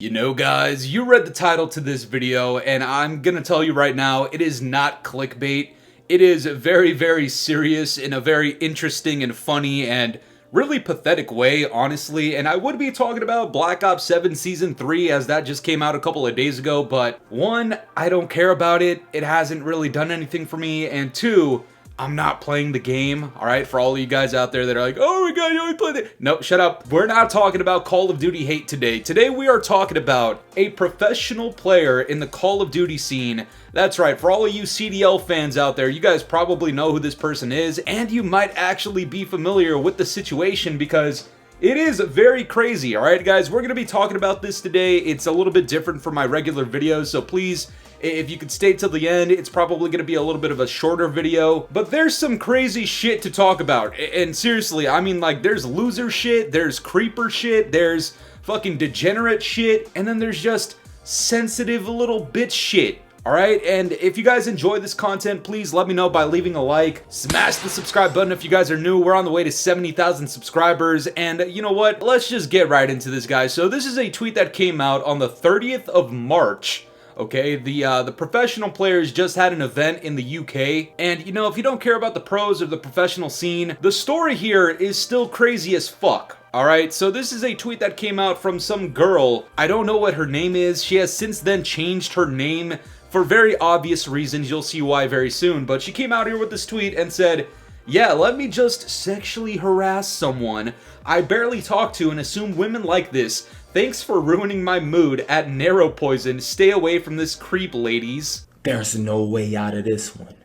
You know guys, you read the title to this video and I'm gonna tell you right now, it is not clickbait. It is very, very serious in a very interesting and funny and really pathetic way, honestly. And I would be talking about Black Ops 7 Season 3 as that just came out a couple of days ago, but one, I don't care about it. It hasn't really done anything for me, and two, I'm not playing the game, alright? For all of you guys out there that are like, oh my god, you only played it. No, shut up. We're not talking about Call of Duty hate today. Today we are talking about a professional player in the Call of Duty scene. That's right, for all of you CDL fans out there, you guys probably know who this person is, and you might actually be familiar with the situation because it is very crazy, alright guys? We're going to be talking about this today. It's a little bit different from my regular videos, so please, if you could stay till the end, it's probably going to be a little bit of a shorter video. But there's some crazy shit to talk about. And seriously, I mean, like, there's loser shit, there's creeper shit, there's fucking degenerate shit, and then there's just sensitive little bitch shit. Alright, and if you guys enjoy this content, please let me know by leaving a like. Smash the subscribe button if you guys are new. We're on the way to 70,000 subscribers, and you know what? Let's just get right into this, guys. So this is a tweet that came out on the 30th of March. Okay, the professional players just had an event in the UK, and you know, if you don't care about the pros or the professional scene, the story here is still crazy as fuck. Alright, so this is a tweet that came out from some girl. I don't know what her name is. She has since then changed her name for very obvious reasons. You'll see why very soon, but she came out here with this tweet and said, yeah, let me just sexually harass someone I barely talk to and assume women like this. Thanks for ruining my mood at Narrow Poison. Stay away from this creep, ladies. There's no way out of this one.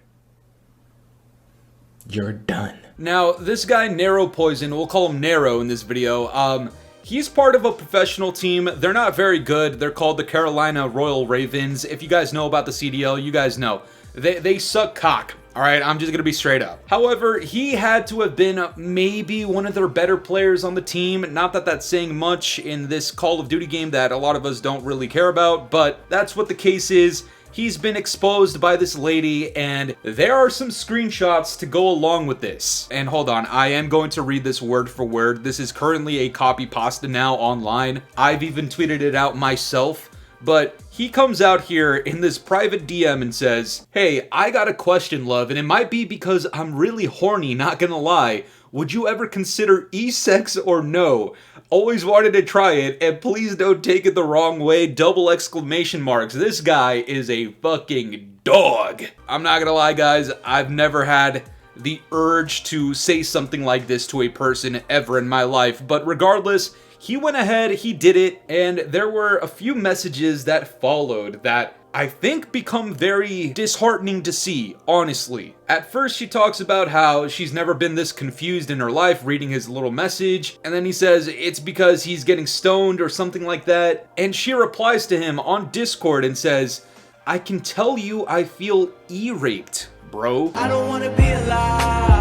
You're done. Now, this guy, Narrow Poison, we'll call him Narrow in this video, he's part of a professional team. They're not very good. They're called the Carolina Royal Ravens. If you guys know about the CDL, you guys know. They suck cock. Alright, I'm just gonna be straight up. However, he had to have been maybe one of their better players on the team. Not that that's saying much in this Call of Duty game that a lot of us don't really care about, but that's what the case is. He's been exposed by this lady, and there are some screenshots to go along with this. And hold on, I am going to read this word for word. This is currently a copy pasta now online. I've even tweeted it out myself. But he comes out here in this private DM and says, hey, I got a question, love, and it might be because I'm really horny, not gonna lie. Would you ever consider e-sex or no? Always wanted to try it, and please don't take it the wrong way, double exclamation marks. This guy is a fucking dog. I'm not gonna lie, guys, I've never had the urge to say something like this to a person ever in my life, but regardless, he went ahead, he did it, and there were a few messages that followed that I think become very disheartening to see, honestly. At first, she talks about how she's never been this confused in her life reading his little message, and then he says it's because he's getting stoned or something like that, and she replies to him on Discord and says, I can tell you I feel e-raped, bro. I don't wanna be alive.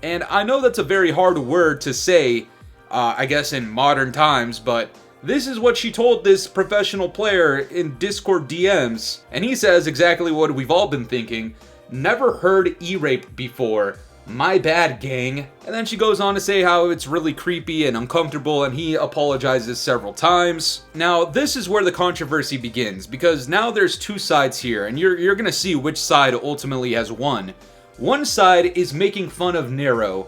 And I know that's a very hard word to say, I guess in modern times, but this is what she told this professional player in Discord DMs. And he says exactly what we've all been thinking. Never heard e-rape before. My bad, gang. And then she goes on to say how it's really creepy and uncomfortable, and he apologizes several times. Now, this is where the controversy begins, because now there's two sides here, and you're gonna see which side ultimately has won. One side is making fun of Narrow.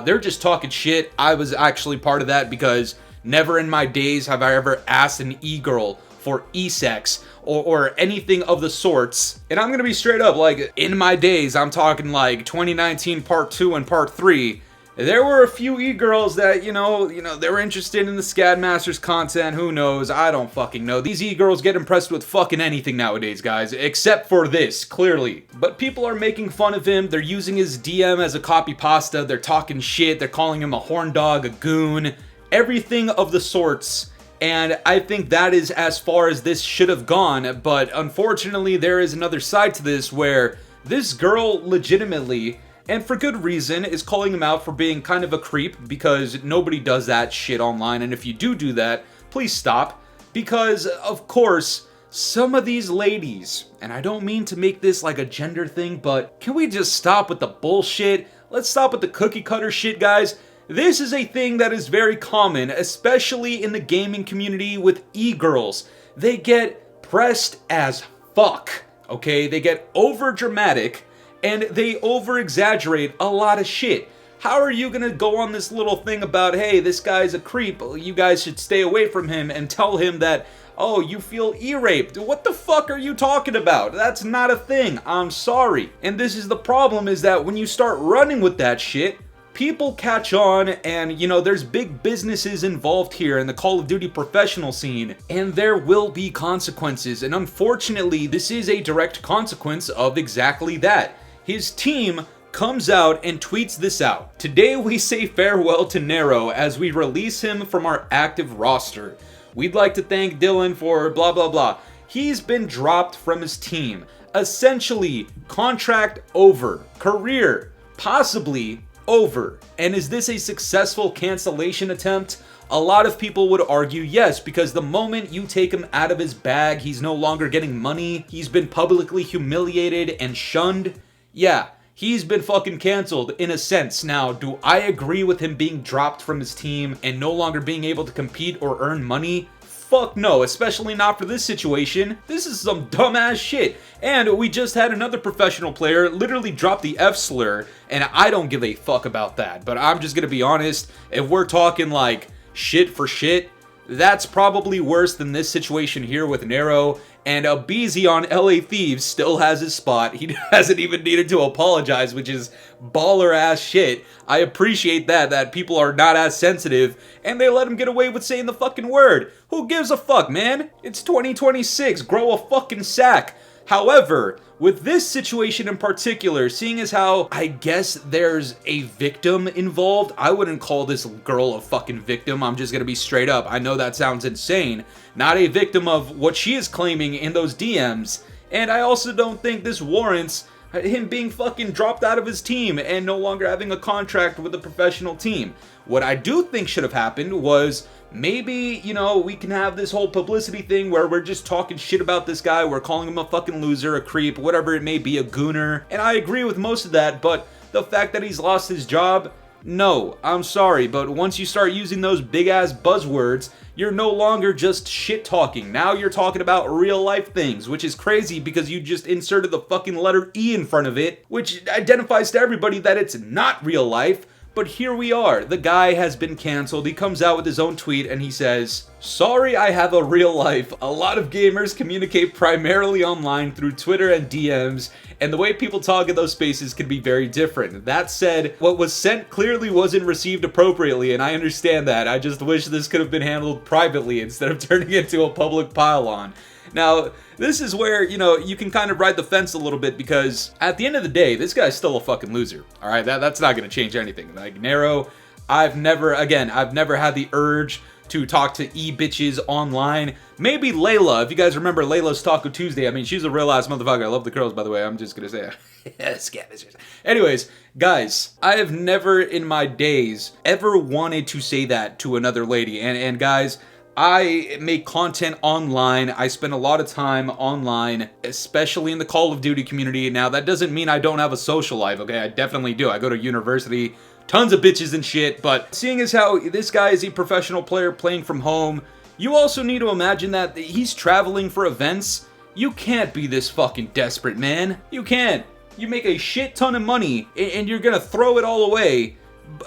They're just talking shit. I was actually part of that because never in my days have I ever asked an e-girl for e-sex or anything of the sorts. And I'm gonna be straight up, like, in my days, I'm talking like 2019 part 2 and part 3, there were a few e-girls that, you know, they were interested in the Scad Masters content. Who knows? I don't fucking know. These e-girls get impressed with fucking anything nowadays, guys, except for this, clearly. But people are making fun of him. They're using his DM as a copy pasta. They're talking shit. They're calling him a horn dog, a goon, everything of the sorts. And I think that is as far as this should have gone. But unfortunately, there is another side to this where this girl legitimately, and for good reason, is calling him out for being kind of a creep, because nobody does that shit online, and if you do that, please stop, because, of course, some of these ladies, and I don't mean to make this like a gender thing, but can we just stop with the bullshit? Let's stop with the cookie cutter shit, guys. This is a thing that is very common, especially in the gaming community with e-girls. They get pressed as fuck, okay? They get over dramatic and they over exaggerate a lot of shit. How are you gonna go on this little thing about, hey, this guy's a creep, you guys should stay away from him, and tell him that, oh, you feel e-raped? What the fuck are you talking about? That's not a thing. I'm sorry. And this is the problem, is that when you start running with that shit, people catch on, and you know, there's big businesses involved here in the Call of Duty professional scene, and there will be consequences, and unfortunately this is a direct consequence of exactly that. His team comes out and tweets this out. Today we say farewell to Nero as we release him from our active roster. We'd like to thank Dylan for blah blah blah. He's been dropped from his team. Essentially, contract over. Career possibly over. And is this a successful cancellation attempt? A lot of people would argue yes, because the moment you take him out of his bag, he's no longer getting money, he's been publicly humiliated and shunned. Yeah, he's been fucking canceled in a sense. Now, do I agree with him being dropped from his team and no longer being able to compete or earn money? Fuck no, especially not for this situation. This is some dumbass shit. And we just had another professional player literally drop the F slur, and I don't give a fuck about that. But I'm just gonna be honest, if we're talking like shit for shit, that's probably worse than this situation here with Nero. And BZ on LA Thieves still has his spot. He hasn't even needed to apologize, which is baller ass shit. I appreciate that people are not as sensitive and they let him get away with saying the fucking word. Who gives a fuck, man? It's 2026. Grow a fucking sack. However, with this situation in particular, seeing as how I guess there's a victim involved, I wouldn't call this girl a fucking victim. I'm just gonna be straight up. I know that sounds insane. Not a victim of what she is claiming in those DMs. And I also don't think this warrants him being fucking dropped out of his team and no longer having a contract with a professional team. What I do think should have happened was maybe, you know, we can have this whole publicity thing where we're just talking shit about this guy, we're calling him a fucking loser, a creep, whatever it may be, a gooner. And I agree with most of that, but the fact that he's lost his job, no, I'm sorry, but once you start using those big ass buzzwords, you're no longer just shit talking. Now you're talking about real life things, which is crazy because you just inserted the fucking letter E in front of it, which identifies to everybody that it's not real life. But here we are. The guy has been canceled. He comes out with his own tweet and he says, "Sorry, I have a real life. A lot of gamers communicate primarily online through Twitter and DMs, and the way people talk in those spaces can be very different. That said, what was sent clearly wasn't received appropriately, and I understand that. I just wish this could have been handled privately instead of turning it into a public pile-on." Now, this is where, you know, you can kind of ride the fence a little bit because at the end of the day, this guy's still a fucking loser. All right, that's not going to change anything. Like, Nero, I've never had the urge to talk to e-bitches online. Maybe Layla, if you guys remember Layla's Taco Tuesday. I mean, she's a real ass motherfucker. I love the girls, by the way. I'm just going to say. Anyways, guys, I have never in my days ever wanted to say that to another lady. And guys, I make content online. I spend a lot of time online, especially in the Call of Duty community. Now, that doesn't mean I don't have a social life, okay? I definitely do. I go to university, tons of bitches and shit, but seeing as how this guy is a professional player playing from home, you also need to imagine that he's traveling for events. You can't be this fucking desperate, man. You can't. You make a shit ton of money, and you're gonna throw it all away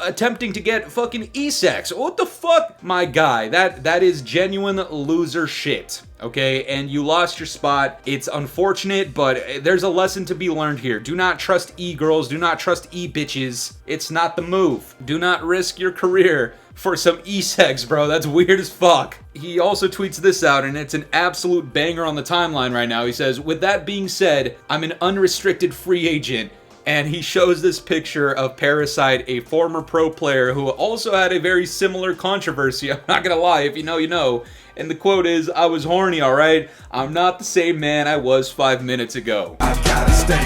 attempting to get fucking e-sex. What the fuck? My guy, that is genuine loser shit, okay? And you lost your spot. It's unfortunate, but there's a lesson to be learned here. Do not trust e-girls. Do not trust e-bitches. It's not the move. Do not risk your career for some e-sex, bro. That's weird as fuck. He also tweets this out, and it's an absolute banger on the timeline right now. He says, "With that being said, I'm an unrestricted free agent." And he shows this picture of Parasite, a former pro player who also had a very similar controversy. I'm not gonna lie, if you know, you know. And the quote is, "I was horny, alright? I'm not the same man I was 5 minutes ago." I've gotta stay.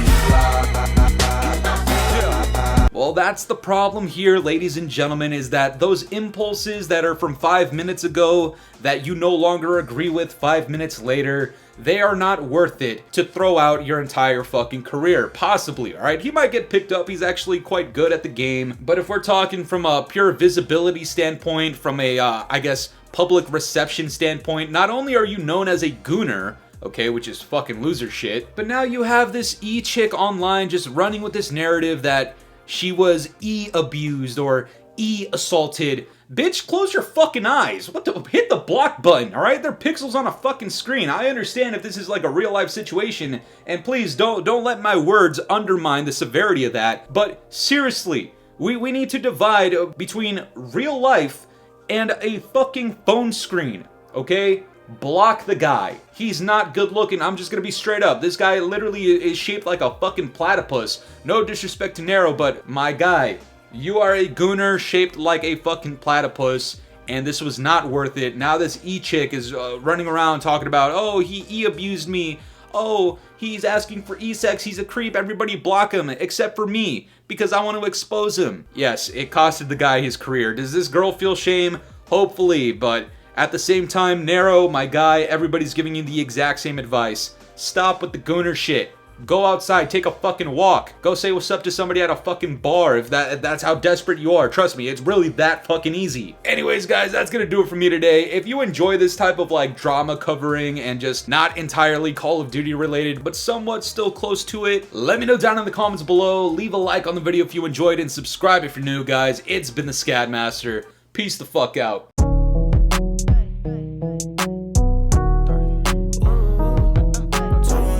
Well, that's the problem here, ladies and gentlemen, is that those impulses that are from 5 minutes ago that you no longer agree with 5 minutes later, they are not worth it to throw out your entire fucking career. Possibly, alright? He might get picked up, he's actually quite good at the game, but if we're talking from a pure visibility standpoint, from a, I guess, public reception standpoint, not only are you known as a gooner, okay, which is fucking loser shit, but now you have this E-chick online just running with this narrative that she was E-abused or E-assaulted. Bitch, close your fucking eyes. What the? Hit the block button, alright? They're pixels on a fucking screen. I understand if this is like a real life situation, and please don't let my words undermine the severity of that, but seriously, we need to divide between real life and a fucking phone screen, okay? Block the guy. He's not good looking. I'm just gonna be straight up. This guy literally is shaped like a fucking platypus. No disrespect to Nero, but my guy, you are a gooner shaped like a fucking platypus, and this was not worth it. Now this E-chick is running around talking about, oh, he E-abused me. Oh, he's asking for E-sex. He's a creep. Everybody block him except for me because I want to expose him. Yes, it costed the guy his career. Does this girl feel shame? Hopefully, but at the same time, Nero, my guy, everybody's giving you the exact same advice. Stop with the gooner shit. Go outside, take a fucking walk. Go say what's up to somebody at a fucking bar if that's how desperate you are. Trust me, it's really that fucking easy. Anyways, guys, that's gonna do it for me today. If you enjoy this type of like drama covering and just not entirely Call of Duty related, but somewhat still close to it, let me know down in the comments below. Leave a like on the video if you enjoyed and subscribe if you're new, guys. It's been the Scadmaster. Peace the fuck out.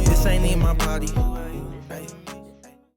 This ain't in my body.